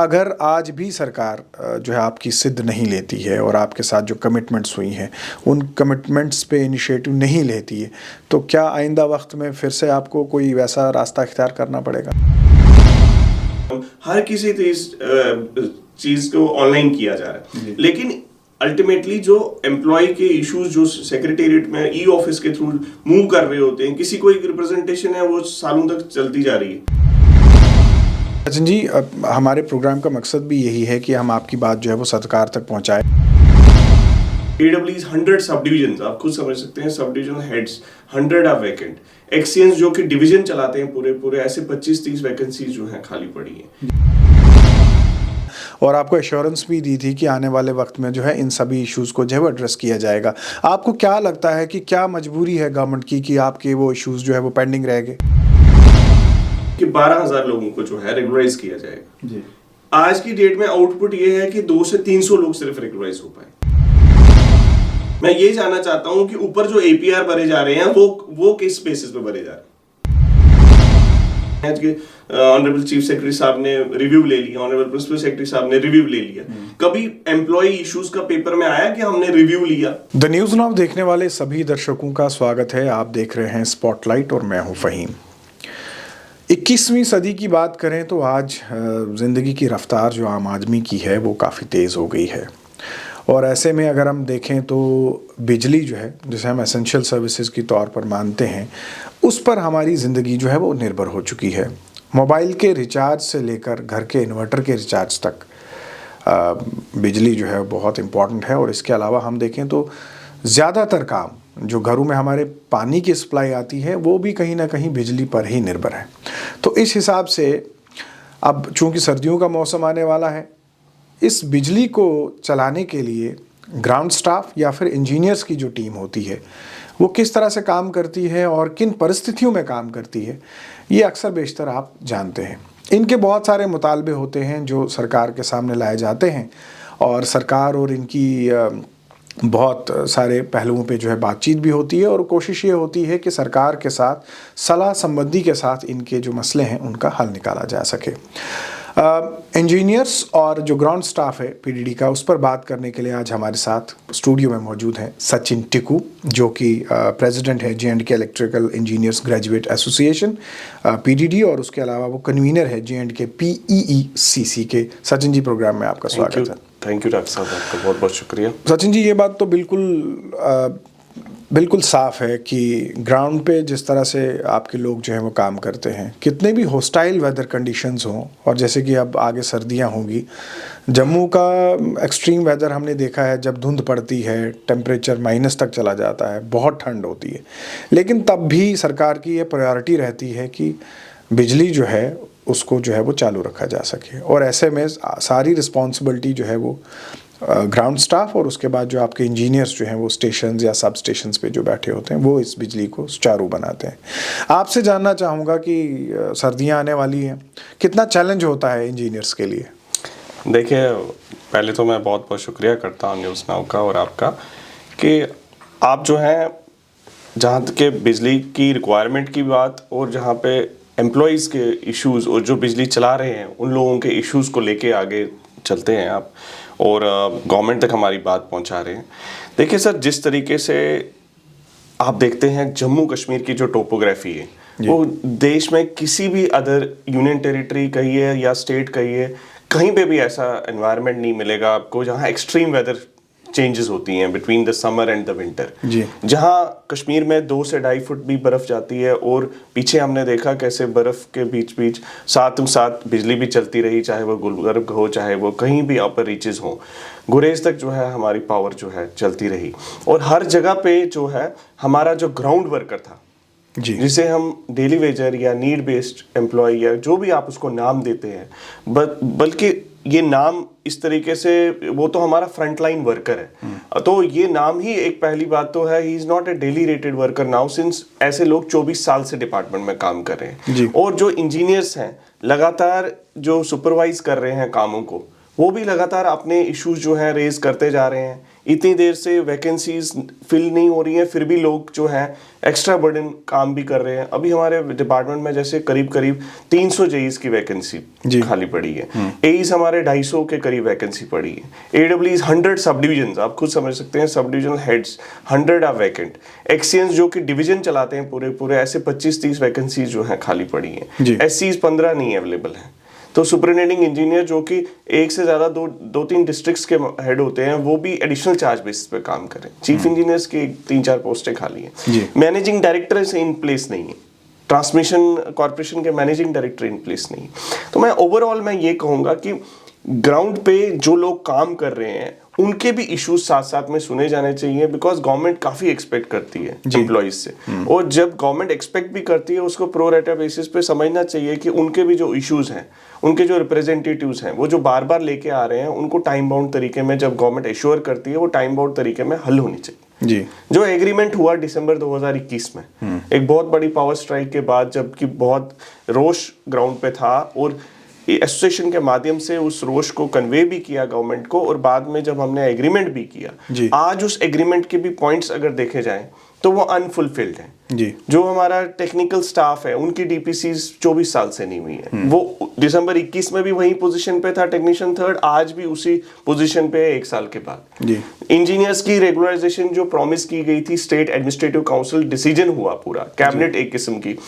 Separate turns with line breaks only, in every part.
अगर आज भी सरकार जो है आपकी सिद्ध नहीं लेती है और आपके साथ जो कमिटमेंट्स हुई हैं उन कमिटमेंट्स पे इनिशिएटिव नहीं लेती है, तो क्या आइंदा वक्त में फिर से आपको कोई वैसा रास्ता इख्तियार करना पड़ेगा?
हर किसी चीज को ऑनलाइन किया जा रहा है, लेकिन अल्टीमेटली जो एम्प्लॉय के इश्यूज जो सेक्रेटेरिएट में ई ऑफिस के थ्रू मूव कर रहे होते हैं, किसी को एक रिप्रेजेंटेशन है वो सालों तक चलती जा रही है।
सचिन जी, हमारे प्रोग्राम का मकसद भी यही है कि हम आपकी बात जो है वो सरकार तक पहुंचाएं।
AWE's 100 सब डिविजन, आप खुद समझ सकते हैं, सब division heads 100 are vacant. Exchange जो कि डिवीजन चलाते हैं पूरे ऐसे 25-30 वैकेंसीज जो हैं खाली पड़ी हैं।
और आपको एश्योरेंस भी दी थी कि आने वाले वक्त में जो है इन सभी इश्यूज़ को जो है वो एड्रेस किया जाएगा। आपको क्या लगता है कि क्या मजबूरी है गवर्नमेंट की कि आपके वो इश्यूज़ जो है वो पेंडिंग रह गए?
कि 12,000 लोगों को जो है रेगुलराइज किया जाएगा जी। आज की डेट में आउटपुट ये है कि 200 से 300 लोग सिर्फ रेगुलराइज हो पाए। मैं ये जानना चाहता हूं कि ऊपर जो APR भरे जा रहे हैं वो किस बेसिस पे भरे जा रहे हैं? आज के ऑनरेबल चीफ सेक्रेटरी साहब ने रिव्यू ले लिया, ऑनरेबल प्रिंसिपल सेक्रेटरी साहब ने रिव्यू ले लिया। कभी एम्प्लॉय इश्यूज का पेपर में आया कि हमने रिव्यू लिया?
द न्यूज़ नाउ देखने वाले सभी दर्शकों का स्वागत है। आप देख रहे हैं स्पॉटलाइट और मैं हूं फहीम। 21वीं सदी की बात करें तो आज ज़िंदगी की रफ्तार जो आम आदमी की है वो काफ़ी तेज़ हो गई है, और ऐसे में अगर हम देखें तो बिजली जो है, जिसे हम एसेंशियल सर्विसेज के तौर पर मानते हैं, उस पर हमारी ज़िंदगी जो है वो निर्भर हो चुकी है। मोबाइल के रिचार्ज से लेकर घर के इन्वर्टर के रिचार्ज तक बिजली जो है बहुत इम्पॉर्टेंट है। और इसके अलावा हम देखें तो ज़्यादातर काम जो घरों में हमारे पानी की सप्लाई आती है वो भी कहीं ना कहीं बिजली पर ही निर्भर है। तो इस हिसाब से अब चूँकि सर्दियों का मौसम आने वाला है, इस बिजली को चलाने के लिए ग्राउंड स्टाफ या फिर इंजीनियर्स की जो टीम होती है वो किस तरह से काम करती है और किन परिस्थितियों में काम करती है, ये अक्सर बेशतर आप जानते हैं। इनके बहुत सारे मुतालबे होते हैं जो सरकार के सामने लाए जाते हैं, और सरकार और इनकी बहुत सारे पहलुओं पे जो है बातचीत भी होती है, और कोशिश ये होती है कि सरकार के साथ सलाह संबंधी के साथ इनके जो मसले हैं उनका हल निकाला जा सके। इंजीनियर्स और जो ग्राउंड स्टाफ है PDD का, उस पर बात करने के लिए आज हमारे साथ स्टूडियो में मौजूद हैं सचिन टिकू, जो कि प्रेसिडेंट है J&K electrical engineers graduate association PDD, और उसके अलावा वो कन्वीनर है J&K PEECC के। सचिन जी, प्रोग्राम में आपका स्वागत है।
थैंक यू डॉक्टर साहब, आपका बहुत बहुत शुक्रिया।
सचिन जी, ये बात तो बिल्कुल साफ़ है कि ग्राउंड पे जिस तरह से आपके लोग जो हैं वो काम करते हैं, कितने भी हॉस्टाइल वेदर कंडीशंस हों, और जैसे कि अब आगे सर्दियां होंगी, जम्मू का एक्सट्रीम वेदर हमने देखा है, जब धुंध पड़ती है टेम्परेचर माइनस तक चला जाता है, बहुत ठंड होती है, लेकिन तब भी सरकार की ये प्रायोरिटी रहती है कि बिजली जो है उसको जो है वो चालू रखा जा सके। और ऐसे में सारी रिस्पॉन्सिबिलिटी जो है वो ग्राउंड स्टाफ और उसके बाद जो आपके इंजीनियर्स जो हैं वो स्टेशंस या सब स्टेशंस पे जो बैठे होते हैं वो इस बिजली को सुचारू बनाते हैं। आपसे जानना चाहूँगा कि सर्दियाँ आने वाली हैं, कितना चैलेंज होता है इंजीनियर्स के लिए?
देखिए, पहले तो मैं बहुत बहुत शुक्रिया करता हूँ न्यूज़ नाउ का और आपका, कि आप जो हैं जहाँ के बिजली की रिक्वायरमेंट की बात और जहाँ पे एम्प्लॉयज़ के इश्यूज़ और जो बिजली चला रहे हैं उन लोगों के इश्यूज़ को लेके आगे चलते हैं आप, और गवर्नमेंट तक हमारी बात पहुंचा रहे हैं। देखिए सर, जिस तरीके से आप देखते हैं जम्मू कश्मीर की जो टोपोग्राफी है वो देश में किसी भी अदर यूनियन टेरिटरी कहिए या स्टेट कहिए, कहीं पे भी ऐसा एनवायरनमेंट नहीं मिलेगा आपको जहां एक्सट्रीम वेदर चेंजेस होती हैं between the summer and the winter, जहां कश्मीर में 2 से 2.5 फुट भी बर्फ जाती है, और पीछे हमने देखा कैसे बर्फ के बीच साथ बिजली भी चलती रही, चाहे वो गुलबर्ग हो चाहे वो कहीं भी अपर रीचेस हो, गुरेज तक जो है हमारी पावर जो है चलती रही। और हर जगह पे जो है हमारा जो ग्राउंड वर्कर था, जिसे हम डेली वेजर या नीड बेस्ड एम्प्लॉय या जो भी आप उसको नाम देते हैं, बल्कि ये नाम इस तरीके से, वो तो हमारा फ्रंटलाइन वर्कर है, तो ये नाम ही एक पहली बात तो है, he is not a daily rated worker now, since ऐसे लोग 24 साल से डिपार्टमेंट में काम कर रहे हैं। और जो इंजीनियर्स हैं लगातार जो सुपरवाइज कर रहे हैं कामों को, वो भी लगातार अपने इश्यूज जो हैं रेज करते जा रहे हैं। इतनी देर से वैकेंसीज फिल नहीं हो रही हैं, फिर भी लोग जो हैं एक्स्ट्रा बर्डन काम भी कर रहे हैं। अभी हमारे डिपार्टमेंट में जैसे करीब करीब 300 जेईस की वैकेंसी खाली पड़ी है, एईस हमारे 250 के करीब वैकेंसी पड़ी है, एडब्ल्यूईज 100 सब डिविजन, आप खुद समझ सकते हैं, सब divisional heads 100 are vacant. XENs जो कि डिवीजन चलाते हैं पूरे पूरे, ऐसे 25-30 वैकेंसीज जो हैं खाली पड़ी हैं। एससीज 15 नहीं अवेलेबल हैं। तो सुपरिटेंडिंग इंजीनियर जो कि एक से ज्यादा दो तीन डिस्ट्रिक्ट्स के हेड होते हैं, वो भी एडिशनल चार्ज बेसिस पे काम करें। चीफ इंजीनियर्स की 3-4 पोस्टें खाली हैं। मैनेजिंग डायरेक्टर से इन प्लेस नहीं है, ट्रांसमिशन कॉर्पोरेशन के मैनेजिंग डायरेक्टर इन प्लेस नहीं है। तो मैं ओवरऑल मैं ये कहूंगा कि ग्राउंड पे जो लोग काम कर रहे हैं उनके भी इश्यूज साथ साथ में सुने जाने चाहिए, बिकॉज गवर्नमेंट काफी एक्सपेक्ट करती है एम्प्लॉइज से, और जब गवर्नमेंट एक्सपेक्ट भी करती है उसको प्रो रेटा बेसिस पे समझना चाहिए कि उनके भी जो इश्यूज हैं, उनके जो रिप्रेजेंटेटिव्स हैं, वो जो बार बार लेके आ रहे हैं, उनको टाइम बाउंड तरीके में जब गवर्नमेंट एश्योर करती है, वो टाइम बाउंड तरीके में हल होनी चाहिए।
जी।
जो एग्रीमेंट हुआ दिसंबर 2021 में, एक बहुत बड़ी पावर स्ट्राइक के बाद, जबकि बहुत रोष ग्राउंड पे था, और एसोसिएशन के माध्यम से उस रोष को कन्वे भी किया गवर्नमेंट को, और बाद में जब हमने एग्रीमेंट भी किया, आज उस एग्रीमेंट के भी पॉइंट्स अगर देखे जाएं तो वो अनफुलफिल्ड है।
जी।
जो हमारा टेक्निकल स्टाफ है, उनकी डीपीसीज 24 साल से नहीं हुई है। वो दिसंबर 21 में भी वही पोजीशन पे था, टेक्नीशियन 3rd, आज भी उसी पोजीशन पे है 1 साल के बाद।
जी।
इंजीनियर्स की रेगुलराइजेशन जो प्रॉमिस की गई थी, स्टेट एडमिनिस्ट्रेटिव काउंसिल डिसीजन हुआ पूरा, कैबिनेट एक किस्म की,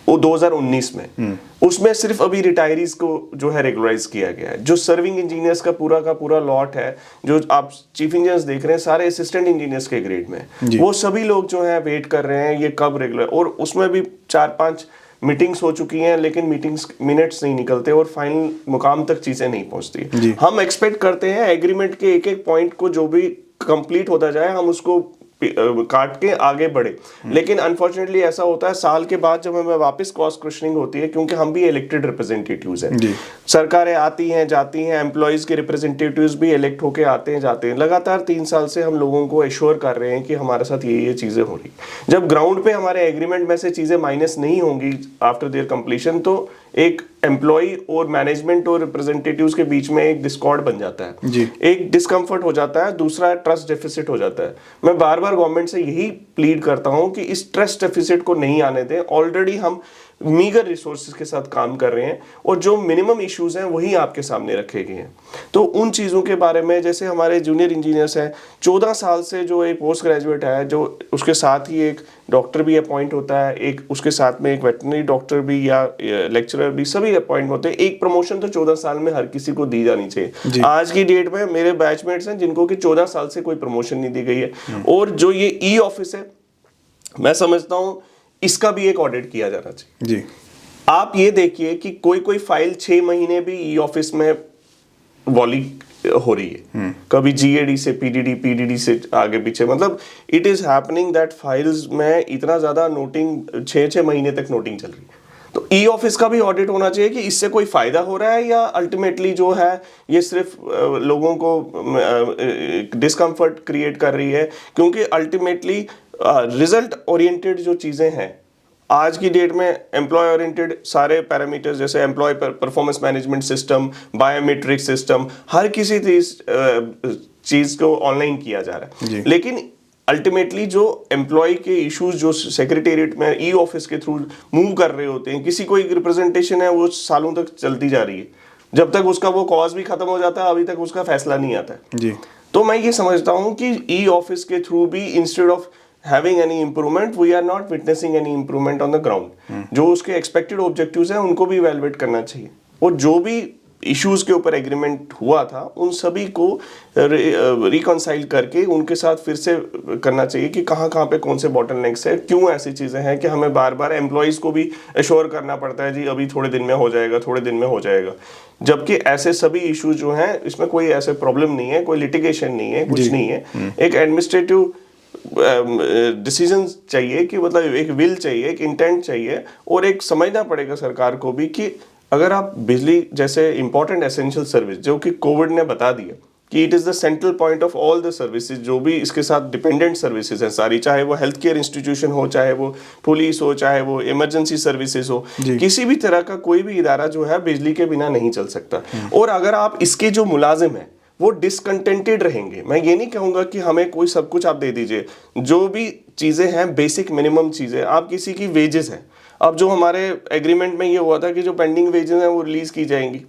वो 2019 में, उसमें सिर्फ अभी रिटायरीज को जो है रेगुलराइज किया गया है। जो सर्विंग इंजीनियर्स का पूरा लॉट है, जो आप चीफ इंजीनियर्स देख रहे हैं, सारे असिस्टेंट इंजीनियर्स के ग्रेड में, वो सभी लोग जो है वेट कर रहे हैं ये कब रेगुलर, और उसमें भी 4-5 मीटिंग्स हो चुकी हैं, लेकिन मीटिंग्स मिनट्स नहीं निकलते और फाइनल मुकाम तक चीजें नहीं पहुंचती। हम एक्सपेक्ट करते हैं एग्रीमेंट के एक एक पॉइंट को जो भी कंप्लीट होता जाए, हम उसको काट के आगे बढ़े, लेकिन अनफॉर्चुनेटली ऐसा होता है साल के बाद जब हमें वापस क्रॉस क्वेश्चनिंग होती है, क्योंकि हम भी इलेक्टेड रिप्रेजेंटेटिव्स हैं, सरकारें आती हैं जाती हैं, एम्प्लॉइज के रिप्रेजेंटेटिव्स भी इलेक्ट होके आते हैं जाते हैं। लगातार 3 साल से हम लोगों को एश्योर कर रहे हैं कि हमारे साथ ये चीजें हो रही। जब ग्राउंड पे हमारे एग्रीमेंट में से चीजें माइनस नहीं होंगी आफ्टर देयर कंप्लीशन, तो एक एम्प्लॉय और मैनेजमेंट और रिप्रेजेंटेटिव्स के बीच में एक डिस्कॉर्ड बन जाता है, एक डिस्कम्फर्ट हो जाता है, दूसरा ट्रस्ट डेफिसिट हो जाता है। मैं बार बार गवर्नमेंट से यही प्लीड करता हूं कि इस ट्रस्ट डेफिसिट को नहीं आने दें। ऑलरेडी हम मीगर रिसोर्सेज के साथ काम कर रहे हैं, और जो मिनिमम इश्यूज हैं वही आपके सामने रखे गए हैं। तो उन चीज़ों के बारे में, जैसे हमारे जूनियर इंजीनियर्स हैं, 14 साल से जो एक पोस्ट ग्रेजुएट है, जो उसके साथ ही एक डॉक्टर भी अपॉइंट होता है, एक उसके साथ में एक वेटरनरी डॉक्टर भी या लेक्चरर भी, सभी अपॉइंट होते हैं। एक प्रमोशन तो 14 साल में हर किसी को दी जानी चाहिए। आज की डेट में मेरे बैचमेट्स हैं जिनको कि 14 साल से कोई प्रमोशन नहीं दी गई है। और जो ये ई ऑफिस है, मैं समझता हूँ इसका भी एक ऑडिट किया जाना चाहिए।
जी।
आप ये देखिए कि कोई फाइल 6 महीने भी ई ऑफिस में वॉली हो रही है, कभी जीएडी से पीडीडी से आगे पीछे, मतलब it is happening that files में इतना ज्यादा नोटिंग 6 महीने तक नोटिंग चल रही है। तो ई ऑफिस का भी ऑडिट होना चाहिए कि इससे कोई फायदा हो रहा है, या अल्टीमेटली जो है ये सिर्फ लोगों को डिस्कम्फर्ट क्रिएट कर रही है। क्योंकि अल्टीमेटली रिजल्ट ओरिएंटेड जो चीजें हैं आज की डेट में, एम्प्लॉय ओरिएंटेड सारे पैरामीटर्स, जैसे employee performance management system, biometric system, हर किसी चीज को ऑनलाइन किया जा रहा है। लेकिन अल्टीमेटली जो एम्प्लॉय के इश्यूज जो सेक्रेटेरिएट में ई ऑफिस के थ्रू मूव कर रहे होते हैं, किसी को एक रिप्रेजेंटेशन है, वो सालों तक चलती जा रही है, जब तक उसका वो कॉज भी खत्म हो जाता है, अभी तक उसका फैसला नहीं आता है।
जी।
तो मैं ये समझता हूँ कि ई ऑफिस के थ्रू भी instead of having any improvement, we are not witnessing any improvement on the ground। जो उसके expected objectives हैं उनको भी evaluate करना चाहिए, और जो भी इश्यूज के ऊपर एग्रीमेंट हुआ था उन सभी को रिकॉन्साइल करके उनके साथ फिर से करना चाहिए कि कहाँ कहाँ पे कौन से बॉटलनेक्स है, क्यों ऐसी चीज़ें हैं कि हमें बार बार एम्प्लॉइज़ को भी एश्योर करना पड़ता है जी अभी थोड़े दिन में हो जाएगा, थोड़े दिन में हो जाएगा, जबकि ऐसे सभी इश्यूज जो हैं इसमें कोई ऐसे प्रॉब्लम नहीं है, कोई लिटिगेशन नहीं है, कुछ नहीं है। एक एडमिनिस्ट्रेटिव डिसीजन चाहिए कि मतलब एक विल चाहिए, एक इंटेंट चाहिए, और एक समझना पड़ेगा सरकार को भी कि अगर आप बिजली जैसे इंपॉर्टेंट एसेंशियल सर्विस, जो कि कोविड ने बता दिया कि it is the central point of all the services, जो भी इसके साथ डिपेंडेंट सर्विसेज हैं सारी, चाहे वो हेल्थ केयर इंस्टीट्यूशन हो, चाहे वो पुलिस हो, चाहे वो इमरजेंसी सर्विसेज हो, किसी भी तरह का कोई भी इदारा जो है बिजली के बिना नहीं चल सकता। और अगर आप इसके जो मुलाजिम हैं वो डिसकंटेंटेड रहेंगे, मैं ये नहीं कहूँगा कि हमें कोई सब कुछ आप दे दीजिए, जो भी चीज़ें हैं बेसिक मिनिमम चीज़ें, आप किसी की वेजेस हैं, अब जो हमारे एग्रीमेंट में ये हुआ था कि जो पेंडिंग वेजेस हैं वो रिलीज़ की जाएंगी,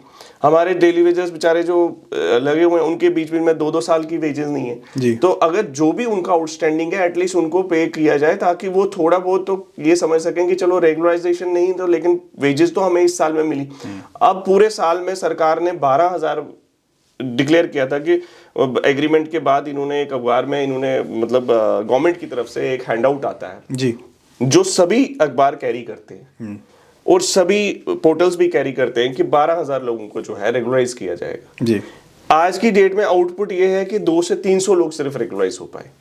हमारे डेली वेजेस बेचारे जो लगे हुए हैं उनके बीच में 2-2 साल की वेजेस नहीं है, तो अगर जो भी उनका आउटस्टैंडिंग है एटलीस्ट उनको पे किया जाए, ताकि वो थोड़ा बहुत तो ये समझ सकें कि चलो रेगुलराइजेशन नहीं तो लेकिन वेजेस तो हमें इस साल में मिली। अब पूरे साल में सरकार ने 12,000 डिक्लेयर किया था कि एग्रीमेंट के बाद इन्होंने एक अखबार में इन्होंने मतलब गवर्नमेंट की तरफ से एक हैंड आउट आता है जी, जो सभी अखबार कैरी करते हैं और सभी पोर्टल्स भी कैरी करते हैं कि 12,000 लोगों को जो है रेगुलराइज किया जाएगा जी। आज की डेट में आउटपुट ये है कि 200 से 300 लोग सिर्फ रेगुलराइज हो पाए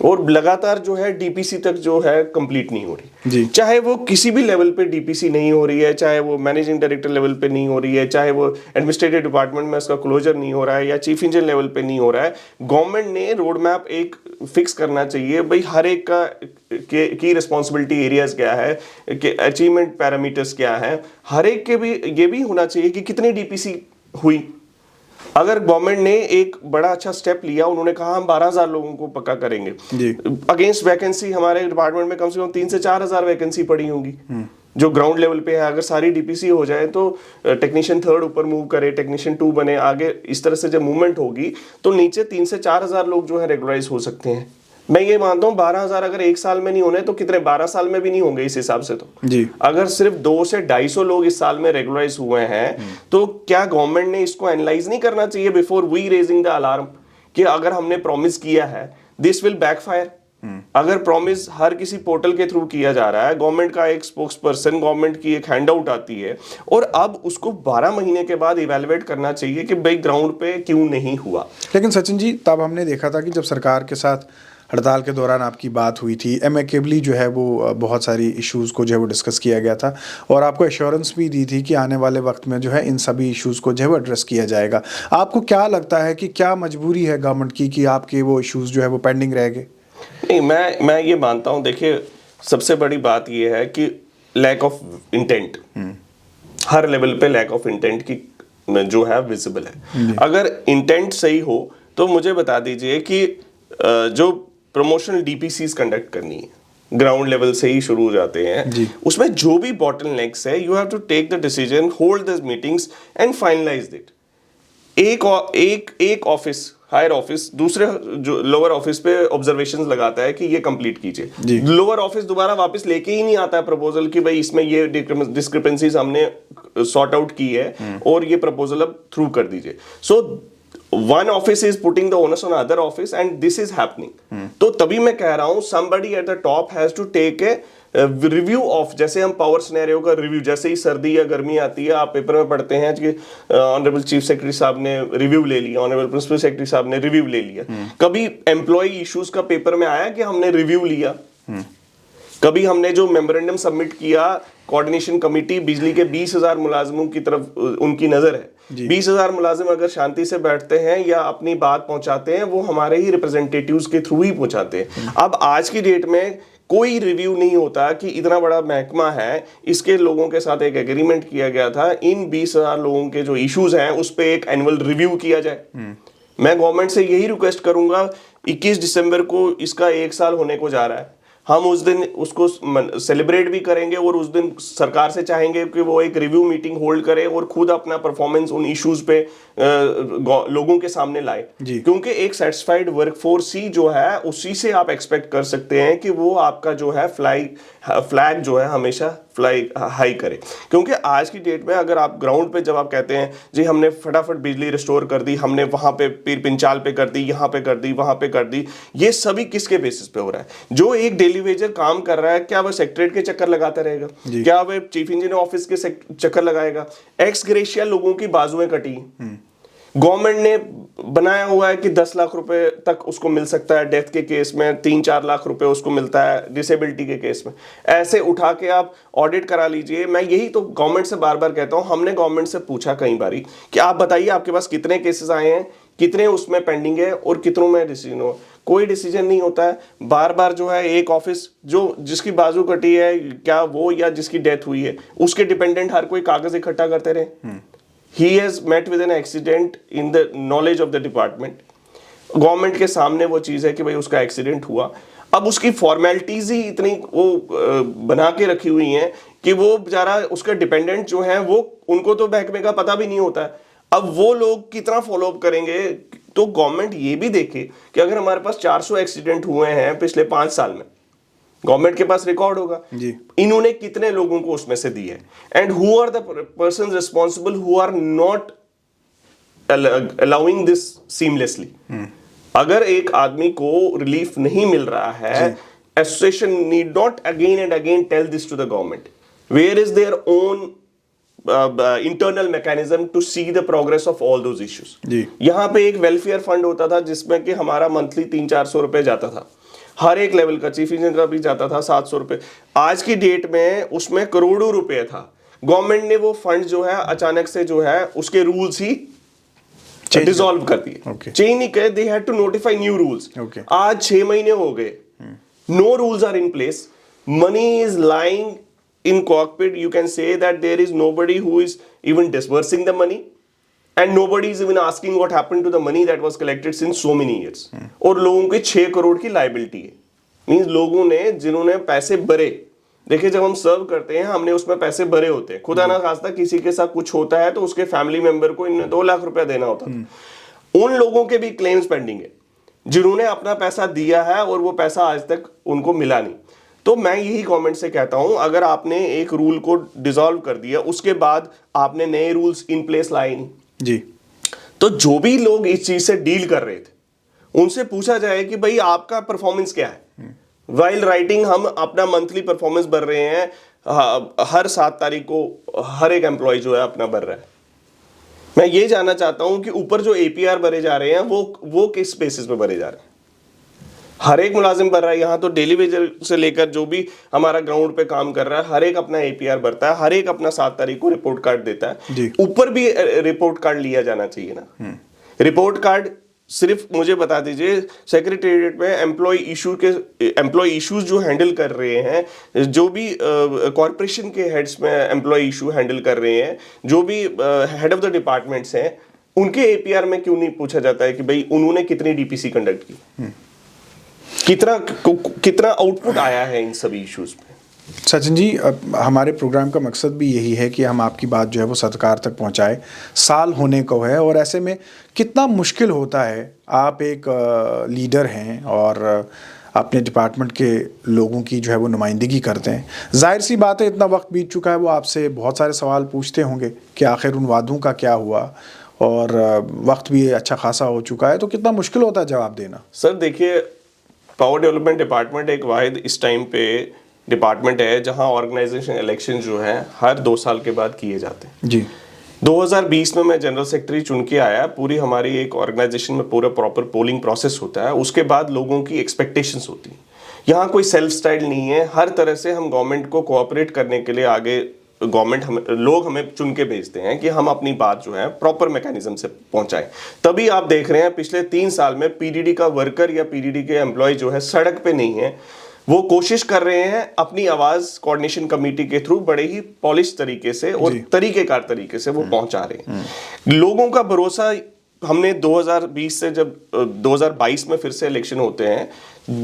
और लगातार जो है डीपीसी तक जो है कंप्लीट नहीं हो रही जी। चाहे वो किसी भी लेवल पे डीपीसी नहीं हो रही है, चाहे वो मैनेजिंग डायरेक्टर लेवल पे नहीं हो रही है, चाहे वो एडमिनिस्ट्रेटिव डिपार्टमेंट में उसका क्लोजर नहीं हो रहा है या चीफ इंजीनियर लेवल पे नहीं हो रहा है। गवर्नमेंट ने रोड मैप एक फिक्स करना चाहिए, भाई हर एक का की रिस्पॉन्सिबिलिटी एरियाज क्या है, कि अचीवमेंट पैरामीटर्स क्या है, हर एक के भी ये भी होना चाहिए कि कितनी डीपीसी हुई। अगर गवर्नमेंट ने एक बड़ा अच्छा स्टेप लिया, उन्होंने कहा हम 12,000 लोगों को पक्का करेंगे, अगेंस्ट वैकेंसी हमारे डिपार्टमेंट में कम से कम 3 से 4,000 वैकेंसी पड़ी होंगी जो ग्राउंड लेवल पे है। अगर सारी डीपीसी हो जाए तो टेक्नीशियन 3rd ऊपर मूव करे, टेक्नीशियन 2 बने, आगे इस तरह से जब मूवमेंट होगी तो नीचे 3 से 4,000 लोग जो है रेगुलराइज हो सकते हैं। मैं ये मानता हूँ 12,000 अगर एक साल में नहीं होने तो कितने 12 साल में भी नहीं होंगे इस हिसाब से तो जी। अगर सिर्फ 200 से 250 लोग इस साल में रेगुलराइज हुए हैं तो क्या गवर्नमेंट ने इसको एनालाइज नहीं करना चाहिए before we raising the alarm कि अगर हमने प्रॉमिस किया है दिस विल बैकफायर। अगर प्रॉमिस हर किसी पोर्टल के थ्रू किया जा रहा है, गवर्नमेंट का एक स्पोक्स पर्सन, गवर्नमेंट की एक हैंड आउट आती है और अब उसको 12 महीने के बाद इवेलुएट करना चाहिए कि भाई ग्राउंड पे क्यों नहीं हुआ।
लेकिन सचिन जी तब हमने देखा था कि जब सरकार के साथ हड़ताल के दौरान आपकी बात हुई थी, एमिकेबली जो है वो बहुत सारी इश्यूज़ को जो है वो डिस्कस किया गया था और आपको एश्योरेंस भी दी थी कि आने वाले वक्त में जो है इन सभी इश्यूज़ को जो है वो एड्रेस किया जाएगा। आपको क्या लगता है कि क्या मजबूरी है गवर्नमेंट की कि आपके वो इश्यूज़ जो है वो पेंडिंग रह गए?
नहीं, मैं ये मानता हूँ, देखिए सबसे बड़ी बात ये है कि लैक ऑफ इंटेंट, हर लेवल पे लैक ऑफ इंटेंट की जो है विजिबल है। अगर इंटेंट सही हो तो मुझे बता दीजिए कि जो प्रमोशनल डीपीसीज कंडक्ट करनी है ग्राउंड लेवल से ही शुरू हो जाते हैं, उसमें जो भी बॉटलनेक्स है you have to take the decision, hold the meetings and finalise it. एक ऑफिस, हायर ऑफिस दूसरे जो लोअर ऑफिस पे ऑब्जर्वेशंस लगाता है कि ये कंप्लीट कीजिए, लोअर ऑफिस दोबारा वापस लेके ही नहीं आता है प्रपोजल कि भाई इसमें ये डिस्क्रिपेंसीज हमने सॉर्ट आउट की है और ये प्रपोजल अब थ्रू कर दीजिए। सो one office is putting the onus on other office and this is happening। तो तभी मैं कह रहा हूं somebody at the top has to take a review of, जैसे हम पावर सिनेरियो का रिव्यू, जैसे ही सर्दी या गर्मी आती है आप पेपर में पढ़ते हैं कि ऑनरेबल चीफ सेक्रेटरी साहब ने रिव्यू ले लिया, ऑनरेबल प्रिंसिपल सेक्रेटरी साहब ने रिव्यू ले लिया। कभी एम्प्लॉय इश्यूज का पेपर में आया कि हमने रिव्यू लिया? कभी हमने जो मेमोरेंडम सबमिट किया कोऑर्डिनेशन कमेटी, बिजली के 20,000 मुलाजिमों की तरफ उनकी नजर है, 20,000 मुलाजिम अगर शांति से बैठते हैं या अपनी बात पहुंचाते हैं वो हमारे ही रिप्रेजेंटेटिव्स के थ्रू ही पहुंचाते हैं। अब आज की डेट में कोई रिव्यू नहीं होता कि इतना बड़ा महकमा है, इसके लोगों के साथ एक एग्रीमेंट किया गया था, इन 20,000 लोगों के जो इश्यूज हैं उस पर एक एनुअल रिव्यू किया जाए। मैं गवर्नमेंट से यही रिक्वेस्ट करूंगा, 21 दिसंबर को इसका 1 साल होने को जा रहा है, हम उस दिन उसको सेलिब्रेट भी करेंगे और उस दिन सरकार से चाहेंगे कि वो एक रिव्यू मीटिंग होल्ड करे और खुद अपना परफॉर्मेंस उन इश्यूज पे लोगों के सामने लाए, क्योंकि एक सेटिस्फाइड वर्कफोर्स ही जो है उसी से आप एक्सपेक्ट कर सकते हैं कि वो आपका जो है फ्लैग जो है हमेशा फ्लाई हाई करे। क्योंकि आज की डेट में अगर आप ग्राउंड पे जब आप कहते हैं जी हमने फटाफट बिजली रिस्टोर कर दी, हमने वहां पे पीर पिंचाल पे कर दी, यहाँ पे कर दी, वहां पे कर दी, ये सभी किसके बेसिस पे हो रहा है? जो एक डेली वेजर काम कर रहा है क्या वह सेक्रेटरीट के चक्कर लगाता रहेगा? क्या वह चीफ इंजीनियर ऑफिस के चक्कर लगाएगा? एक्स ग्रेशिया लोगों की बाजुएं कटी, गवर्नमेंट ने बनाया हुआ है कि 10 लाख रुपए तक उसको मिल सकता है डेथ के केस में, 3-4 लाख रुपए उसको मिलता है डिसेबिलिटी के केस में। ऐसे उठा के आप ऑडिट करा लीजिए। मैं यही तो गवर्नमेंट से बार बार कहता हूं, हमने गवर्नमेंट से पूछा कई बारी कि आप बताइए आपके पास कितने केसेस आए हैं, कितने उसमें पेंडिंग है और कितनों में डिसीजन हो। कोई डिसीजन नहीं होता है, बार बार जो है एक ऑफिस जो जिसकी बाजू कटी है क्या वो या जिसकी डेथ हुई है उसके डिपेंडेंट हर कोई कागज इकट्ठा करते रहे। He has met with an accident in the knowledge of the department, government के सामने वो चीज है कि भाई उसका एक्सीडेंट हुआ, अब उसकी फॉर्मेलिटीज ही इतनी वो बना के रखी हुई हैं कि वो बेचारा उसका डिपेंडेंट जो है वो उनको तो महकमे का पता भी नहीं होता है। अब वो लोग कितना फॉलो अप करेंगे? तो गवर्नमेंट ये भी देखे कि अगर हमारे पास 400 एक्सीडेंट हुए हैं पिछले 5 साल में, गवर्नमेंट के पास रिकॉर्ड होगा
जी,
इन्होंने कितने लोगों को उसमें से दिए and who are the person responsible who are not allowing this seamlessly. अगर एक आदमी को रिलीफ नहीं मिल रहा है, association need not again and again tell this to the government, where is their own internal mechanism to see the progress of all those issues. यहाँ पे एक वेलफेयर फंड होता था जिसमें कि हमारा मंथली 300-400 रुपए जाता था, हर एक लेवल का, चीफ इंजीनियर का भी जाता था 700 रुपए। आज की डेट में उसमें करोड़ों रुपए था। गवर्नमेंट ने वो फंड जो है अचानक से जो है उसके रूल्स ही डिसॉल्व कर दिए, चेंज नहीं करे, they had to notify new rules. आज 6 महीने हो गए, no rules are in place, money is lying in cockpit. You can say that there is nobody who is even disbursing the money and nobody is even asking what happened to the money that was collected since so many years. और लोगों की 6 करोड़ की liability है, means लोगों ने जिन्होंने पैसे भरे, देखिए जब हम सर्व करते हैं हमने उसमें पैसे भरे होते हैं, खुदा ना खास्ता किसी के साथ कुछ होता है तो उसके फैमिली मेंबर को 2 लाख रुपया देना होता था। उन लोगों के भी क्लेम्स पेंडिंग है जिन्होंने अपना पैसा दिया है और वो पैसा आज तक उनको मिला नहीं। तो मैं यही गवर्नमेंट से कहता हूं, अगर आपने एक रूल को डिसॉल्व कर दिया उसके बाद आपने नए रूल्स इन प्लेस लाए नहीं
जी,
तो जो भी लोग इस चीज से डील कर रहे थे उनसे पूछा जाए कि भाई आपका परफॉर्मेंस क्या है। वाइल राइटिंग हम अपना मंथली परफॉर्मेंस भर रहे हैं, हर 7 तारीख को हर एक एम्प्लॉय जो है अपना भर रहा है। मैं ये जानना चाहता हूं कि ऊपर जो एपीआर भरे जा रहे हैं वो किस बेसिस पे भरे जा रहे हैं? हर एक मुलाजिम भर रहा है, यहाँ तो डेली वेजर से लेकर जो भी हमारा ग्राउंड पे काम कर रहा है हर एक अपना एपीआर भरता है, हर एक अपना 7 तारीख को रिपोर्ट कार्ड देता है। ऊपर भी रिपोर्ट कार्ड लिया जाना चाहिए ना। रिपोर्ट कार्ड सिर्फ मुझे बता दीजिए, सेक्रेटेरिएट में एम्प्लॉय इश्यूज जो हैंडल कर रहे हैं, जो भी कॉर्पोरेशन के हेड्स में एम्प्लॉय इशू हैंडल कर रहे हैं, जो भी हेड ऑफ द डिपार्टमेंट्स हैं, उनके एपीआर में क्यों नहीं पूछा जाता है कि भाई उन्होंने कितनी डीपीसी कंडक्ट की, कितना आउटपुट आया है इन सभी इश्यूज पे।
सचिन जी, हमारे प्रोग्राम का मकसद भी यही है कि हम आपकी बात जो है वो सरकार तक पहुंचाए। साल होने को है और ऐसे में कितना मुश्किल होता है, आप एक लीडर हैं और अपने डिपार्टमेंट के लोगों की जो है वो नुमाइंदगी करते हैं। जाहिर सी बात है, इतना वक्त बीत चुका है, वो आपसे बहुत सारे सवाल पूछते होंगे कि आखिर उन वादों का क्या हुआ, और वक्त भी अच्छा खासा हो चुका है, तो कितना मुश्किल होता है जवाब देना।
सर देखिए, पावर डेवलपमेंट डिपार्टमेंट एक वाहिद इस टाइम पे डिपार्टमेंट है जहां ऑर्गेनाइजेशन इलेक्शन जो है हर 2 साल के बाद किए जाते हैं जी। 2020 में मैं जनरल सेक्रेटरी चुन के आया, पूरी हमारी एक ऑर्गेनाइजेशन में पूरा प्रॉपर पोलिंग प्रोसेस होता है, उसके बाद लोगों की एक्सपेक्टेशंस होती हैं। यहाँ कोई सेल्फ स्टाइल नहीं है, हर तरह से हम गवर्नमेंट को कोऑपरेट करने के लिए आगे लोग हमें चुन के भेजते हैं कि हम अपनी बात जो है प्रॉपर मैकेनिज्म से पहुंचाएं। तभी आप देख रहे हैं पिछले 3 साल में पीडीडी का वर्कर या पीडीडी के एम्प्लॉय जो है सड़क पे नहीं है, वो कोशिश कर रहे हैं अपनी आवाज कोऑर्डिनेशन कमेटी के थ्रू बड़े ही पॉलिश तरीके से और तरीकेकार तरीके से वो पहुंचा रहे हैं। लोगों का भरोसा हमने 2020 से, जब 2022 में फिर से इलेक्शन होते हैं,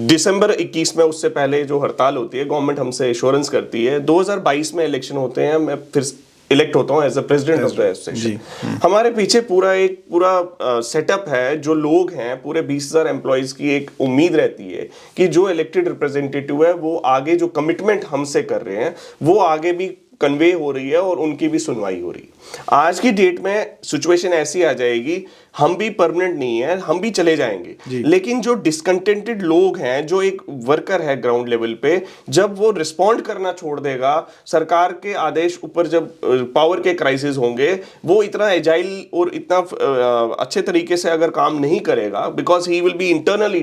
दिसंबर 21 में उससे पहले जो हड़ताल होती है गवर्नमेंट हमसे एश्योरेंस करती है, 2022 में इलेक्शन होते हैं, मैं फिर इलेक्ट होता हूं as a president of the association. हमारे पीछे पूरा सेटअप है, जो लोग हैं पूरे 20,000 एम्प्लॉइज की एक उम्मीद रहती है कि जो इलेक्टेड रिप्रेजेंटेटिव है वो आगे जो कमिटमेंट हमसे कर रहे हैं वो आगे भी कन्वे हो रही है और उनकी भी सुनवाई हो रही है। आज की डेट में सिचुएशन ऐसी आ जाएगी, हम भी परमानेंट नहीं है, हम भी चले जाएंगे, लेकिन जो डिसकंटेंटेड लोग हैं, जो एक वर्कर है ग्राउंड लेवल पे, जब वो रिस्पॉन्ड करना छोड़ देगा सरकार के आदेश ऊपर, जब पावर के क्राइसिस होंगे, वो इतना एजाइल और इतना अच्छे तरीके से अगर काम नहीं करेगा, because he will be internally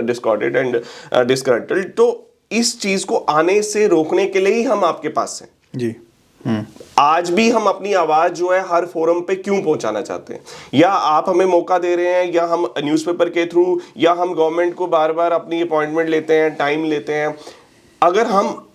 discorded and disgruntled. तो इस चीज को आने से रोकने के लिए ही हम आपके पास हैं
जी।
आज भी हम अपनी आवाज जो है हर फोरम पे क्यों पहुंचाना चाहते हैं? या आप हमें मौका दे रहे हैं, या हम न्यूज़पेपर के थ्रू, या हम गवर्नमेंट को बार बार अपनी अपॉइंटमेंट लेते हैं, टाइम लेते हैं। अगर हम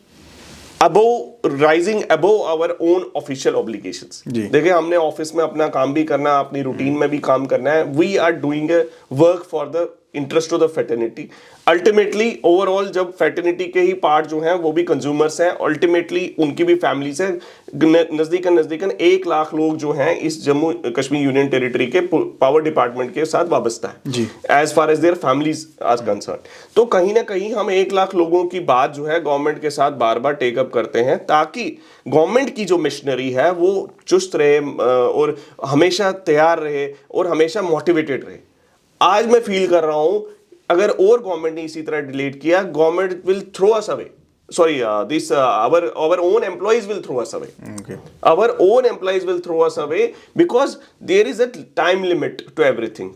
rising above our own official obligations, देखिए हमने ऑफिस में अपना काम भी करना है, अपनी रूटीन में भी काम करना है। We are doing a work for the interest of the fraternity. Ultimately overall जब फेटर्निटी के ही पार्ट जो हैं वो भी कंज्यूमर्स हैं, अल्टीमेटली उनकी भी फैमिलीज हैं। नजदीकन 1 लाख लोग जो हैं इस जम्मू कश्मीर यूनियन टेरिटरी के पावर डिपार्टमेंट के साथ वाबस्ता है, as far as their families are concern. तो कहीं ना कहीं हम 1 लाख लोगों की बात जो है गवर्नमेंट के साथ बार बार टेकअप करते हैं, ताकि गवर्नमेंट की जो मिशनरी है वो चुस्त रहे और हमेशा तैयार रहे और हमेशा मोटिवेटेड रहे। आज मैं फील कर रहा हूं अगर और गवर्नमेंट ने इसी तरह डिलीट किया, government will throw us away. Sorry, our own employees will throw us away. Okay. Our own employees will throw us away because there is a time limit to everything.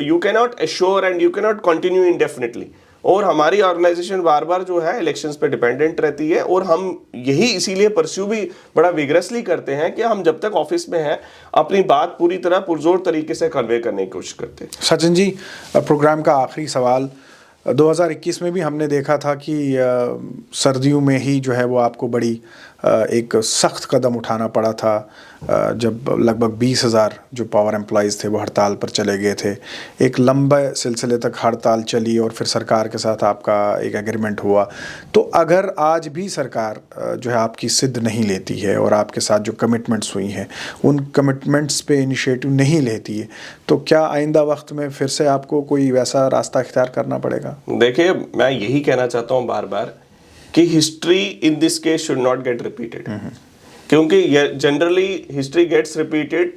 You cannot assure and you cannot continue indefinitely. और हमारी organisation बार बार जो है elections पे dependent रहती है, और हम यही इसीलिए परस्यू भी बड़ा विग्रेसली करते हैं कि हम जब तक ऑफिस में हैं अपनी बात पूरी तरह पुरजोर तरीके से कन्वे करने की कोशिश करते हैं।
सचिन जी, प्रोग्राम का आखिरी सवाल, 2021 में भी हमने देखा था कि सर्दियों में ही जो है वो आपको बड़ी एक सख्त कदम उठाना पड़ा था, जब लगभग 20,000 जो पावर एम्प्लॉइज़ थे वो हड़ताल पर चले गए थे। एक लंबे सिलसिले तक हड़ताल चली और फिर सरकार के साथ आपका एक एग्रीमेंट हुआ। तो अगर आज भी सरकार जो है आपकी सिद्ध नहीं लेती है और आपके साथ जो कमिटमेंट्स हुई हैं उन कमिटमेंट्स पे इनिशिएटिव नहीं लेती है, तो क्या आइंदा वक्त में फिर से आपको कोई वैसा रास्ता इख्तियार करना पड़ेगा?
देखिए, मैं यही कहना चाहता हूँ बार बार कि history in this case should not get repeated, क्योंकि generally history gets repeated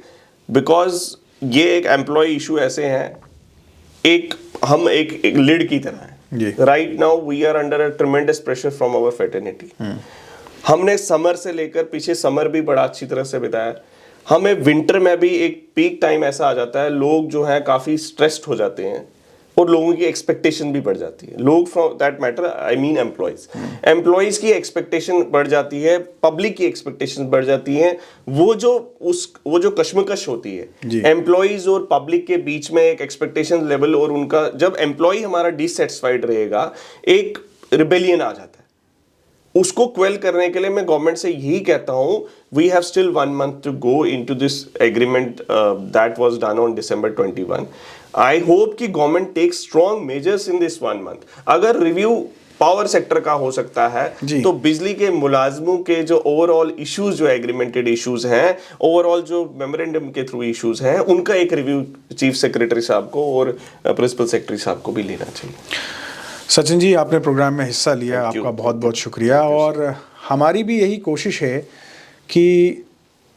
because ये एक एम्प्लॉय इशू ऐसे हैं, हम एक लिड की तरह है। Right now we are under a tremendous pressure from our fraternity. हमने समर से लेकर पीछे समर भी बड़ा अच्छी तरह से बिताया, हमें विंटर में भी एक पीक टाइम ऐसा आ जाता है, लोग जो है काफी स्ट्रेस्ड हो जाते हैं और लोगों की एक्सपेक्टेशन भी बढ़ जाती है। लोग from that matter I mean employees की एक्सपेक्टेशन बढ़ जाती है, पब्लिक की एक्सपेक्टेशन बढ़ जाती है। वो जो कश्मकश होती है एम्प्लॉयज और पब्लिक के बीच में, एक एक्सपेक्टेशन लेवल, और उनका जब एम्प्लॉय हमारा डिससेटिस्फाइड रहेगा एक रिबेलियन आ जाता है। उसको क्वेल करने के लिए मैं गवर्नमेंट से यही कहता हूं, we have still 1 month to go into this agreement that was done on December 21। I hope कि government take strong measures in this 1 month। अगर रिव्यू पावर सेक्टर का हो सकता है तो बिजली के मुलाजमों के जो ओवरऑल इश्यूज, जो एग्रीमेंटेड इश्यूज हैं, ओवरऑल जो मेमोरेंडम के थ्रू इश्यूज हैं, उनका एक रिव्यू चीफ सेक्रेटरी साहब को और प्रिंसिपल सेक्रेटरी साहब को भी लेना चाहिए।
सचिन जी, आपने प्रोग्राम में हिस्सा लिया, आपका बहुत बहुत शुक्रिया। और हमारी भी यही कोशिश है कि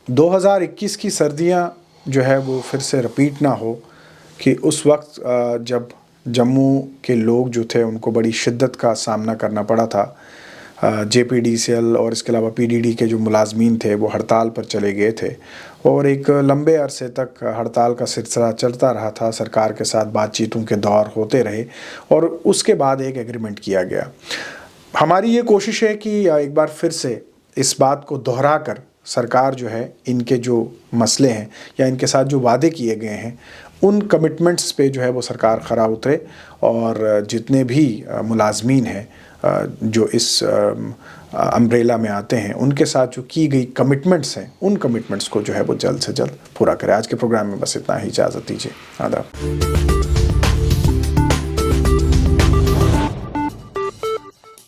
2021 की सर्दियां जो है वो फिर से रिपीट ना हो, कि उस वक्त जब जम्मू के लोग जो थे उनको बड़ी शिद्दत का सामना करना पड़ा था, JPDCL और इसके अलावा PDD के जो मुलाजमीन थे वो हड़ताल पर चले गए थे और एक लंबे अरसे तक हड़ताल का सिलसिला चलता रहा था, सरकार के साथ बातचीतों के दौर होते रहे और उसके बाद एक एग्रीमेंट किया गया। हमारी ये कोशिश है कि एक बार फिर से इस बात को दोहरा कर सरकार जो है इनके जो मसले हैं या इनके साथ जो वादे किए गए हैं उन कमिटमेंट्स पे जो है वो सरकार खरा उतरे और जितने भी मुलाजमीन हैं जो इस अम्ब्रेला में आते हैं उनके साथ जो की गई कमिटमेंट्स हैं उन कमिटमेंट्स को जो है वो जल्द से जल्द पूरा करें। आज के प्रोग्राम में बस इतना ही, इजाज़त दीजिए, आदाब।